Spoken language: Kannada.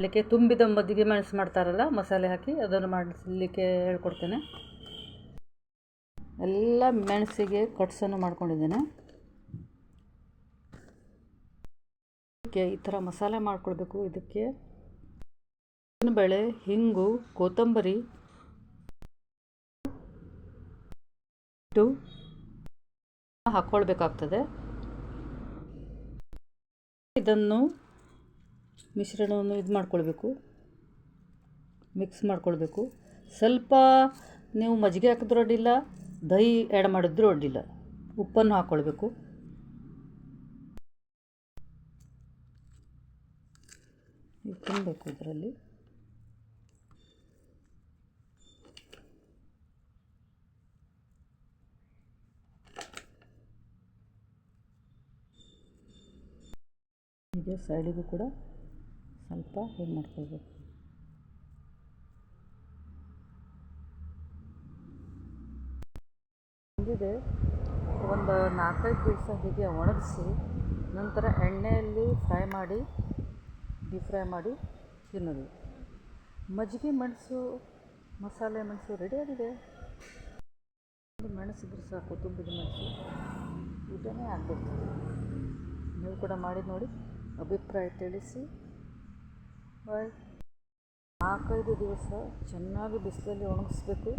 ಮಾಡಲಿಕ್ಕೆ ತುಂಬಿದ ಮಜ್ಜಿಗೆ ಮೆಣಸು ಮಾಡ್ತಾರಲ್ಲ, ಮಸಾಲೆ ಹಾಕಿ ಅದನ್ನು ಮಾಡಲಿಕ್ಕೆ ಹೇಳ್ಕೊಡ್ತೇನೆ. ಎಲ್ಲ ಮೆಣಸಿಗೆ ಕಟ್ಸನ್ನು ಮಾಡ್ಕೊಂಡಿದ್ದೇನೆ. ಈ ಥರ ಮಸಾಲೆ ಮಾಡ್ಕೊಳ್ಬೇಕು. ಇದಕ್ಕೆ ಬೇಳೆ, ಹಿಂಗು, ಕೊತ್ತಂಬರಿ ಹಾಕ್ಕೊಳ್ಬೇಕಾಗ್ತದೆ. ಇದನ್ನು ಮಿಶ್ರಣವನ್ನು ಮಾಡ್ಕೊಳ್ಬೇಕು, ಮಿಕ್ಸ್ ಮಾಡ್ಕೊಳ್ಬೇಕು. ಸ್ವಲ್ಪ ನೀವು ಮಜ್ಜಿಗೆ ಹಾಕಿದ್ರೂ ಅಡ್ಡಿಲ್ಲ, ದಹಿ ಆ್ಯಡ್ ಮಾಡಿದ್ರೂ ಅಡ್ಡಿಲ್ಲ. ಉಪ್ಪನ್ನು ಹಾಕ್ಕೊಳ್ಬೇಕು. ತಿನ್ನಬೇಕು ಇದರಲ್ಲಿ. ಹೀಗೆ ಸೈಡಿಗೂ ಕೂಡ ಸ್ವಲ್ಪ ಹೀಗೆ ಮಾಡ್ಕೊಳ್ಬೇಕು. ಬಂದಿದೆ. ಒಂದು 4-5 ದಿವಸ ಹೀಗೆ ಒಣಗಿಸಿ ನಂತರ ಎಣ್ಣೆಯಲ್ಲಿ ಡೀಪ್ ಫ್ರೈ ಮಾಡಿ ತಿನ್ನೋದು. ಮಜ್ಜಿಗೆ ಮೆಣಸು, ಮಸಾಲೆ ಮೆಣಸು ರೆಡಿಯಾಗಿದೆ. ಮೆಣಸಿದ್ರೆ ಸಾಕು, ತುಂಬಿದ ಮೆಣಸು ಊಟನೇ ಆಗಬೇಕು. ನೀವು ಕೂಡ ಮಾಡಿ ನೋಡಿ, ಅಭಿಪ್ರಾಯ ತಿಳಿಸಿ. ಬಾಯ್. 4-5 ದಿವಸ ಚೆನ್ನಾಗಿ ಬಿಸಿಲಲ್ಲಿ ಒಣಗಿಸ್ಬೇಕು.